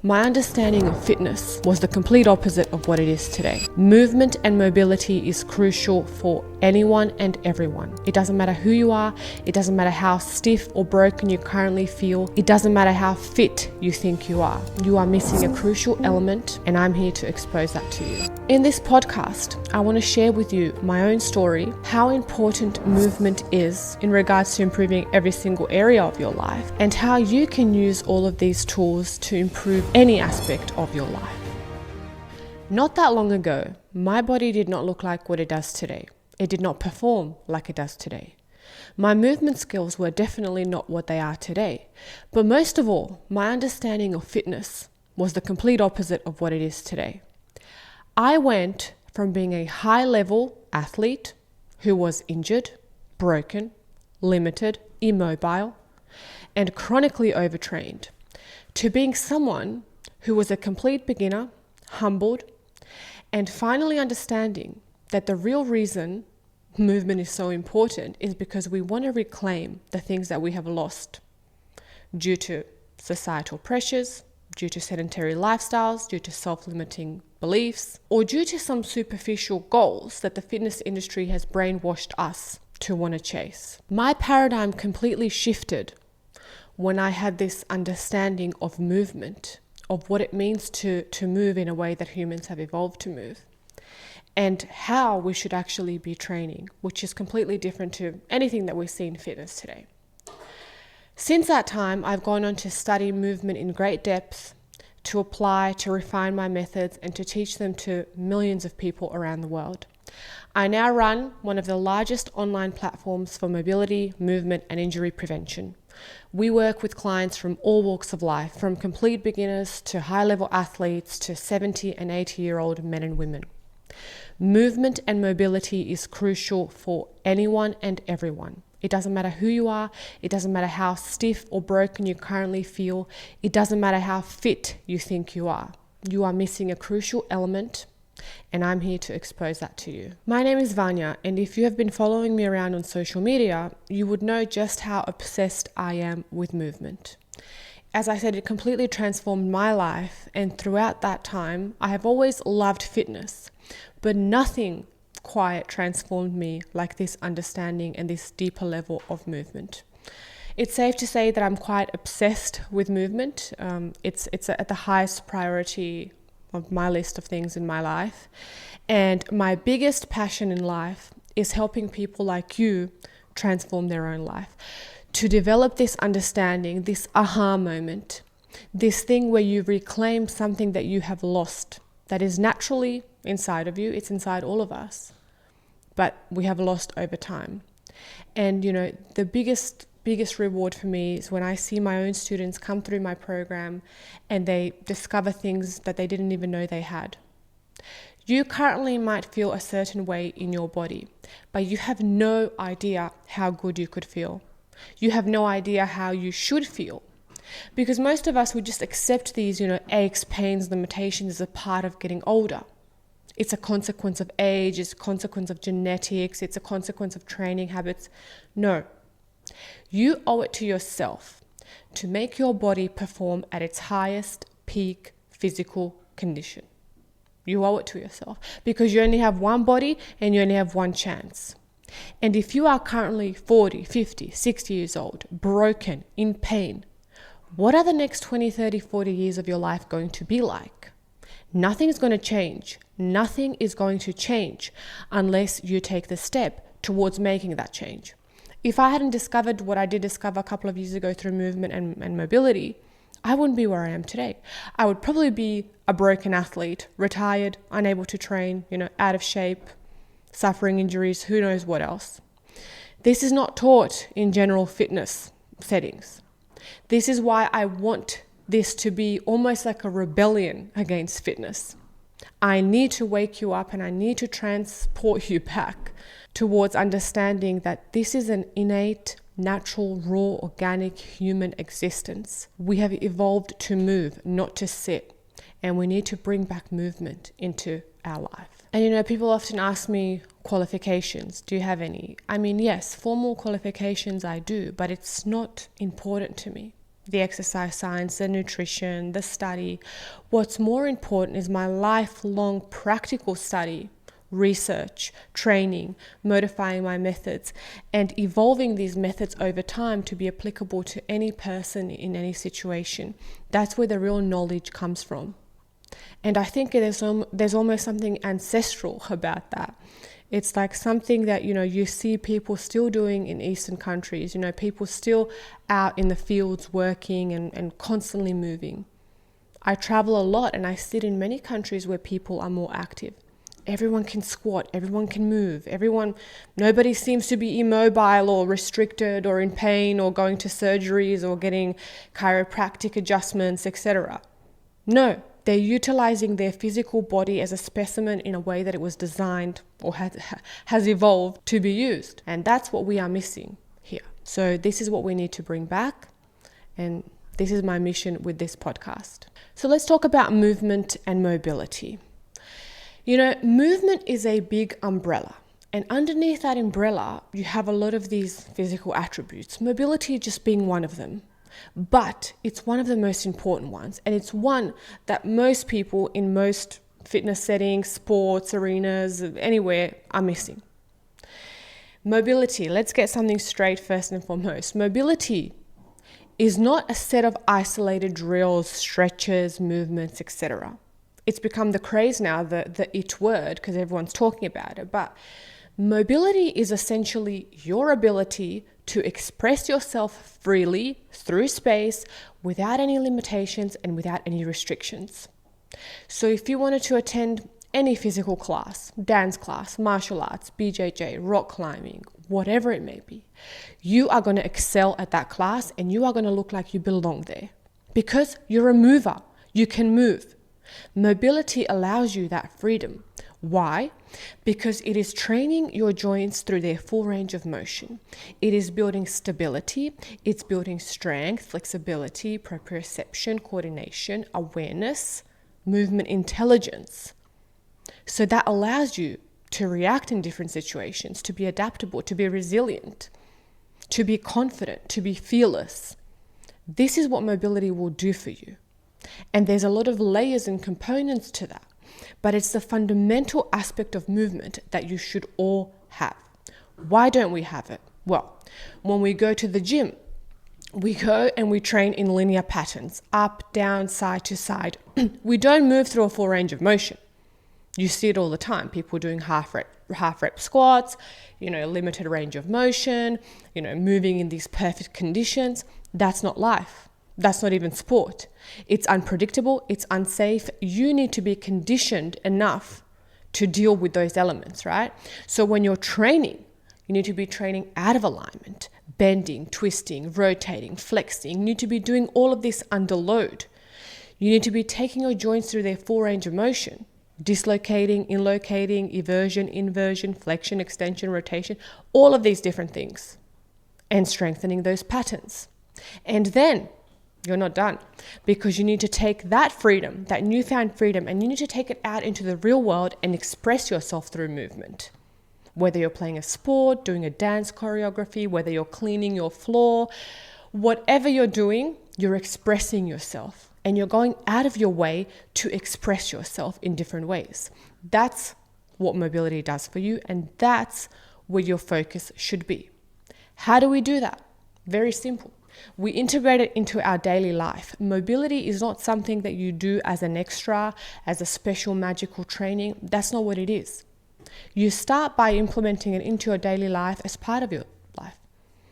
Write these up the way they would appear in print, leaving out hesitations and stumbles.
My understanding of fitness was the complete opposite of what it is today. Movement and mobility is crucial for anyone and everyone. It doesn't matter who you are, it doesn't matter how stiff or broken you currently feel, it doesn't matter how fit you think you are. You are missing a crucial element, and I'm here to expose that to you. In this podcast, I want to share with you my own story, how important movement is in regards to improving every single area of your life, and how you can use all of these tools to improve any aspect of your life. Not that long ago, my body did not look like what it does today. It did not perform like it does today. My movement skills were definitely not what they are today. But most of all, my understanding of fitness was the complete opposite of what it is today. I went from being a high-level athlete who was injured, broken, limited, immobile, and chronically overtrained, to being someone who was a complete beginner, humbled, and finally understanding that the real reason movement is so important is because we want to reclaim the things that we have lost due to societal pressures, due to sedentary lifestyles, due to self-limiting beliefs, or due to some superficial goals that the fitness industry has brainwashed us to want to chase. My paradigm completely shifted when I had this understanding of movement, of what it means to move in a way that humans have evolved to move, and how we should actually be training, which is completely different to anything that we see in fitness today. Since that time, I've gone on to study movement in great depth, to apply, to refine my methods, and to teach them to millions of people around the world. I now run one of the largest online platforms for mobility, movement, and injury prevention. We work with clients from all walks of life, from complete beginners to high-level athletes to 70 and 80-year-old men and women. Movement and mobility is crucial for anyone and everyone. It doesn't matter who you are, it doesn't matter how stiff or broken you currently feel, it doesn't matter how fit you think you are. You are missing a crucial element, and I'm here to expose that to you. My name is Vanya, and if you have been following me around on social media, you would know just how obsessed I am with movement. As I said, it completely transformed my life, and throughout that time, I have always loved fitness, but nothing quite transformed me like this understanding and this deeper level of movement. It's safe to say that I'm quite obsessed with movement. It's at the highest priority of my list of things in my life. And my biggest passion in life is helping people like you transform their own life. To develop this understanding, this aha moment, this thing where you reclaim something that you have lost, that is naturally inside of you, it's inside all of us, but we have lost over time. And the biggest reward for me is when I see my own students come through my program and they discover things that they didn't even know they had. You currently might feel a certain way in your body, but you have no idea how good you could feel. You have no idea how you should feel. Because most of us would just accept these, aches, pains, limitations as a part of getting older. It's a consequence of age, it's a consequence of genetics, it's a consequence of training habits. No. You owe it to yourself to make your body perform at its highest peak physical condition. You owe it to yourself because you only have one body and you only have one chance. And if you are currently 40, 50, 60 years old, broken, in pain, what are the next 20, 30, 40 years of your life going to be like? Nothing is going to change. Nothing is going to change unless you take the step towards making that change. If I hadn't discovered what I did discover a couple of years ago through movement and mobility, I wouldn't be where I am today. I would probably be a broken athlete, retired, unable to train, out of shape, suffering injuries, who knows what else. This is not taught in general fitness settings. This is why I want this to be almost like a rebellion against fitness. I need to wake you up and I need to transport you back towards understanding that this is an innate, natural, raw, organic human existence. We have evolved to move, not to sit. And we need to bring back movement into our life. And people often ask me qualifications. Do you have any? I mean, yes, formal qualifications I do, but it's not important to me. the exercise science, the nutrition, the study. What's more important is my lifelong practical study, research, training, modifying my methods, and evolving these methods over time to be applicable to any person in any situation. That's where the real knowledge comes from. And I think there's almost something ancestral about that. It's like something that, you see people still doing in Eastern countries, people still out in the fields working and constantly moving. I travel a lot and I sit in many countries where people are more active. Everyone can squat, everyone can move, nobody seems to be immobile or restricted or in pain or going to surgeries or getting chiropractic adjustments, etc. No, they're utilizing their physical body as a specimen in a way that it was designed or has evolved to be used. And that's what we are missing here. So this is what we need to bring back. And this is my mission with this podcast. So let's talk about movement and mobility. Movement is a big umbrella. And underneath that umbrella, you have a lot of these physical attributes, mobility just being one of them. But it's one of the most important ones, and it's one that most people in most fitness settings, sports, arenas, anywhere are missing. Mobility, let's get something straight first and foremost. Mobility is not a set of isolated drills, stretches, movements, etc. It's become the craze now, the it word, because everyone's talking about it. But mobility is essentially your ability to express yourself freely through space without any limitations and without any restrictions. So if you wanted to attend any physical class, dance class, martial arts, BJJ, rock climbing, whatever it may be, you are going to excel at that class and you are going to look like you belong there because you're a mover. You can move. Mobility allows you that freedom. Why? Because it is training your joints through their full range of motion. It is building stability. It's building strength, flexibility, proprioception, coordination, awareness, movement intelligence. So that allows you to react in different situations, to be adaptable, to be resilient, to be confident, to be fearless. This is what mobility will do for you. And there's a lot of layers and components to that. But it's the fundamental aspect of movement that you should all have. Why don't we have it? Well, when we go to the gym, we go and we train in linear patterns, up, down, side to side. We don't move through a full range of motion. You see it all the time. People doing half rep squats, limited range of motion, moving in these perfect conditions. That's not life. That's not even sport. It's unpredictable. It's unsafe. You need to be conditioned enough to deal with those elements, right? So when you're training, you need to be training out of alignment, bending, twisting, rotating, flexing. You need to be doing all of this under load. You need to be taking your joints through their full range of motion, dislocating, inlocating, eversion, inversion, flexion, extension, rotation, all of these different things, and strengthening those patterns. And then you're not done, because you need to take that freedom, that newfound freedom, and you need to take it out into the real world and express yourself through movement. Whether you're playing a sport, doing a dance choreography, whether you're cleaning your floor, whatever you're doing, you're expressing yourself and you're going out of your way to express yourself in different ways. That's what mobility does for you, and that's where your focus should be. How do we do that? Very simple. We integrate it into our daily life. Mobility is not something that you do as an extra, as a special magical training. That's not what it is. You start by implementing it into your daily life as part of your life.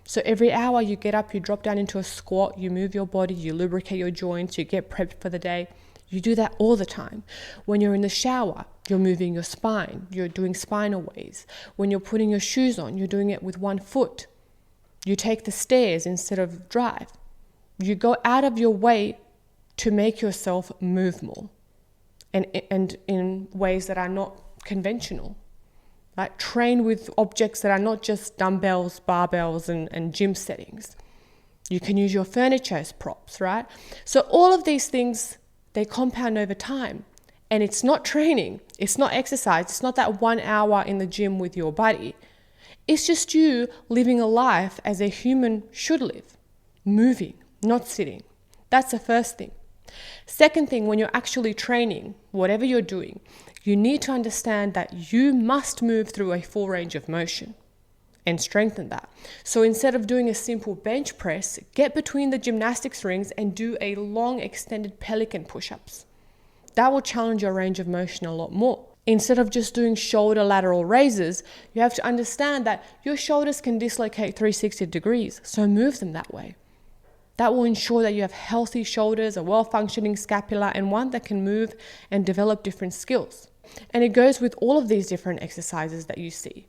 So every hour you get up, you drop down into a squat, you move your body, you lubricate your joints, you get prepped for the day. You do that all the time. When you're in the shower, you're moving your spine, you're doing spinal waves. When you're putting your shoes on, you're doing it with one foot. You take the stairs instead of drive. You go out of your way to make yourself move more and in ways that are not conventional. Like train with objects that are not just dumbbells, barbells, and gym settings. You can use your furniture as props, right? So all of these things, they compound over time. And it's not training, it's not exercise, it's not that 1 hour in the gym with your buddy. It's just you living a life as a human should live, moving, not sitting. That's the first thing. Second thing, when you're actually training, whatever you're doing, you need to understand that you must move through a full range of motion and strengthen that. So instead of doing a simple bench press, get between the gymnastics rings and do a long extended pelican push-ups. That will challenge your range of motion a lot more. Instead of just doing shoulder lateral raises, you have to understand that your shoulders can dislocate 360 degrees, so move them that way. That will ensure that you have healthy shoulders, a well-functioning scapula, and one that can move and develop different skills. And it goes with all of these different exercises that you see.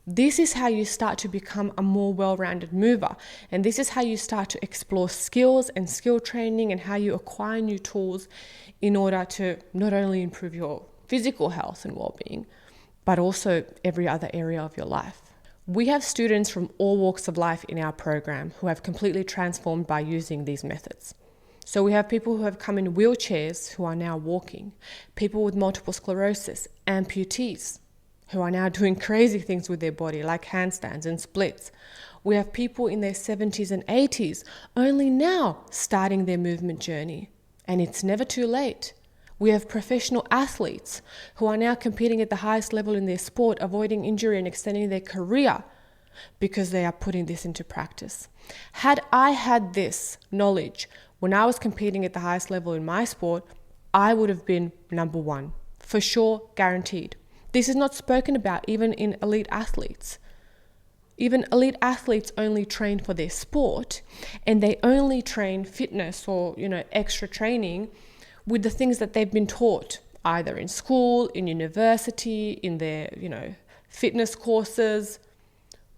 This is how you start to become a more well-rounded mover. And this is how you start to explore skills and skill training and how you acquire new tools in order to not only improve your physical health and well-being, but also every other area of your life. We have students from all walks of life in our program who have completely transformed by using these methods. So we have people who have come in wheelchairs who are now walking, people with multiple sclerosis, amputees who are now doing crazy things with their body like handstands and splits. We have people in their 70s and 80s only now starting their movement journey, and it's never too late. We have professional athletes who are now competing at the highest level in their sport, avoiding injury and extending their career because they are putting this into practice. Had I had this knowledge when I was competing at the highest level in my sport, I would have been number one, for sure, guaranteed. This is not spoken about even in elite athletes. Even elite athletes only train for their sport, and they only train fitness or, extra training with the things that they've been taught, either in school, in university, in their, fitness courses,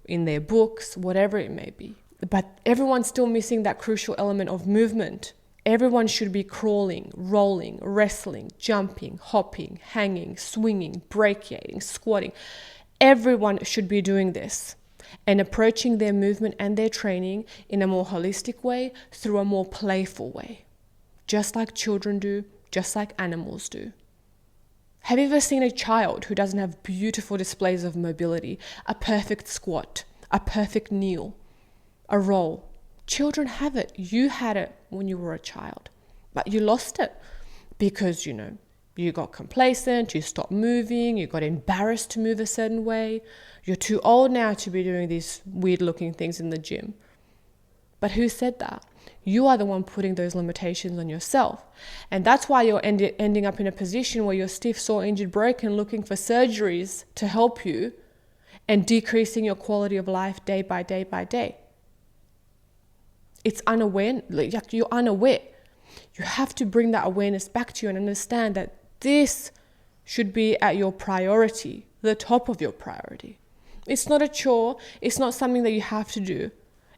in their books, whatever it may be. But everyone's still missing that crucial element of movement. Everyone should be crawling, rolling, wrestling, jumping, hopping, hanging, swinging, brachiating, squatting. Everyone should be doing this and approaching their movement and their training in a more holistic way, through a more playful way. Just like children do, just like animals do. Have you ever seen a child who doesn't have beautiful displays of mobility, a perfect squat, a perfect kneel, a roll? Children have it. You had it when you were a child, but you lost it because, you got complacent, you stopped moving, you got embarrassed to move a certain way. You're too old now to be doing these weird looking things in the gym. But who said that? You are the one putting those limitations on yourself. And that's why you're ending up in a position where you're stiff, sore, injured, broken, looking for surgeries to help you and decreasing your quality of life day by day by day. It's unaware, you're unaware. You have to bring that awareness back to you and understand that this should be at your priority, the top of your priority. It's not a chore. It's not something that you have to do.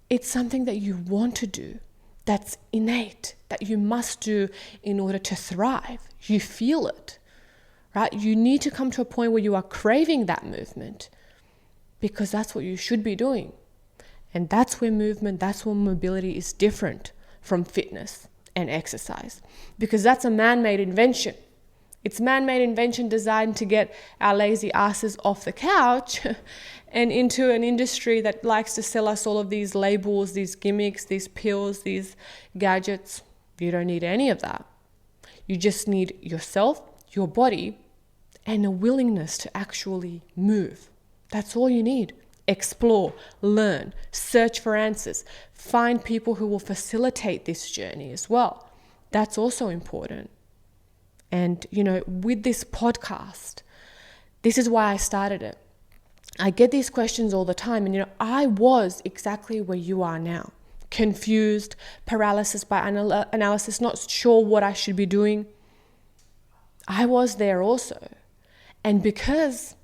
It's something that you want to do. That's innate, that you must do in order to thrive. You feel it, right? You need to come to a point where you are craving that movement because that's what you should be doing. And that's where movement, that's where mobility is different from fitness and exercise, because that's a man-made invention. It's man-made invention designed to get our lazy asses off the couch and into an industry that likes to sell us all of these labels, these gimmicks, these pills, these gadgets. You don't need any of that. You just need yourself, your body, and a willingness to actually move. That's all you need. Explore, learn, search for answers, find people who will facilitate this journey as well. That's also important. And, with this podcast, this is why I started it. I get these questions all the time. And, I was exactly where you are now. Confused, paralysis by analysis, not sure what I should be doing. I was there also. And because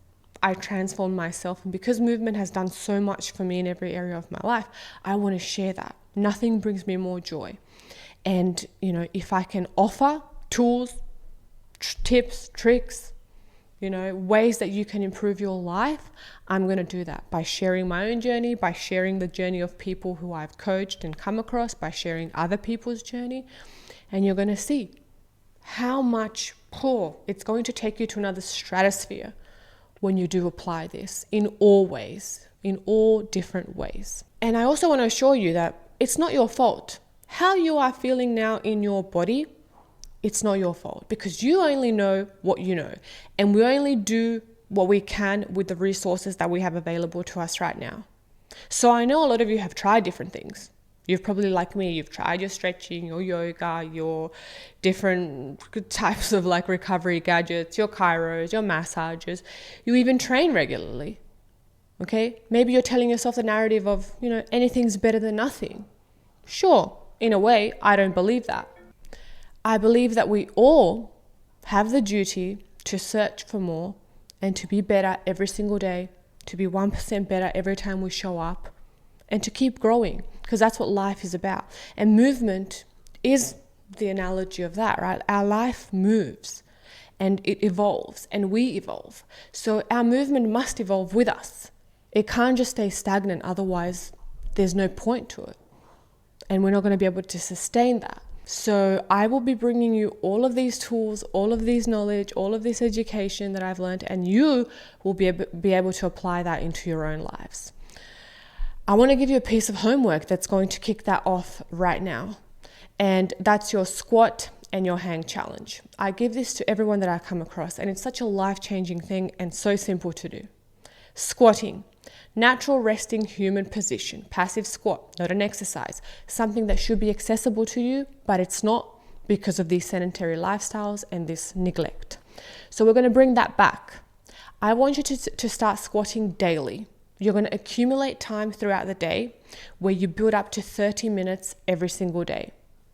I transformed myself and because movement has done so much for me in every area of my life, I want to share that. Nothing brings me more joy. And, if I can offer tools, tips, tricks, ways that you can improve your life, I'm going to do that by sharing my own journey, by sharing the journey of people who I've coached and come across, by sharing other people's journey. And you're going to see how much it's going to take you to another stratosphere when you do apply this in all ways, in all different ways. And I also want to assure you that it's not your fault How you are feeling now in your body, it's not your fault, because you only know what you know, and we only do what we can with the resources that we have available to us right now. So I know a lot of you have tried different things. You've probably, like me, you've tried your stretching, your yoga, your different types of like recovery gadgets, your chiros, your massages. You even train regularly. Okay? Maybe you're telling yourself the narrative of, anything's better than nothing. Sure, in a way, I don't believe that. I believe that we all have the duty to search for more and to be better every single day, to be 1% better every time we show up, and to keep growing, because that's what life is about. And movement is the analogy of that, right? Our life moves and it evolves and we evolve. So our movement must evolve with us. It can't just stay stagnant, otherwise there's no point to it. And we're not going to be able to sustain that. So I will be bringing you all of these tools, all of these knowledge, all of this education that I've learned, and you will be able to apply that into your own lives. I want to give you a piece of homework that's going to kick that off right now. And that's your squat and your hang challenge. I give this to everyone that I come across, and it's such a life-changing thing and so simple to do. Squatting. Natural resting human position, passive squat, not an exercise, something that should be accessible to you, but it's not because of these sedentary lifestyles and this neglect. So we're going to bring that back. I want you to start squatting daily. You're going to accumulate time throughout the day where you build up to 30 minutes every single day.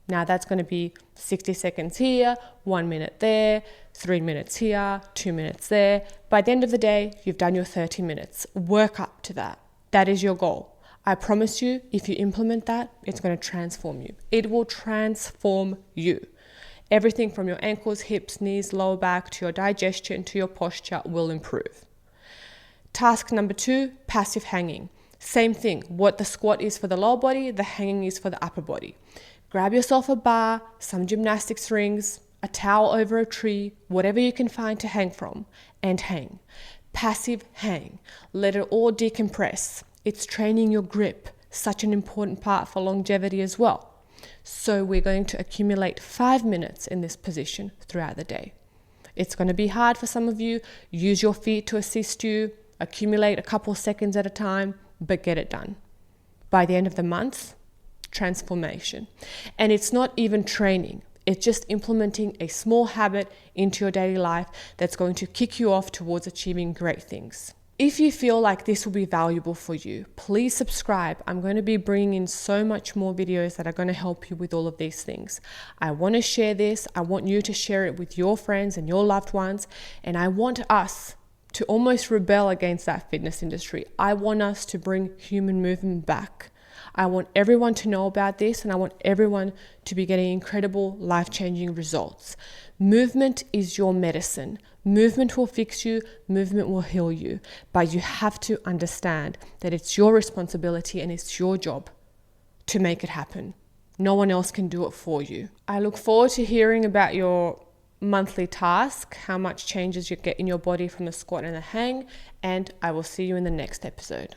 Now that's going to be 60 seconds here, 1 minute there, 3 minutes here, 2 minutes there. By the end of the day, you've done your 30 minutes. Work up to that. That is your goal. I promise you, if you implement that, it's going to transform you. It will transform you. Everything from your ankles, hips, knees, lower back, to your digestion, to your posture will improve. Task number 2, passive hanging. Same thing. What the squat is for the lower body, the hanging is for the upper body. Grab yourself a bar, some gymnastics rings, a towel over a tree, whatever you can find to hang from, and hang. Passive hang. Let it all decompress. It's training your grip, such an important part for longevity as well. So we're going to accumulate 5 minutes in this position throughout the day. It's going to be hard for some of you. Use your feet to assist you. Accumulate a couple seconds at a time, but get it done. By the end of the month, transformation. And it's not even training. It's just implementing a small habit into your daily life that's going to kick you off towards achieving great things. If you feel like this will be valuable for you, please subscribe. I'm going to be bringing in so much more videos that are going to help you with all of these things. I want to share this. I want you to share it with your friends and your loved ones. And I want us to almost rebel against that fitness industry. I want us to bring human movement back. I want everyone to know about this, and I want everyone to be getting incredible, life-changing results. Movement is your medicine. Movement will fix you. Movement will heal you. But you have to understand that it's your responsibility and it's your job to make it happen. No one else can do it for you. I look forward to hearing about your monthly task, how much changes you get in your body from the squat and the hang, and I will see you in the next episode.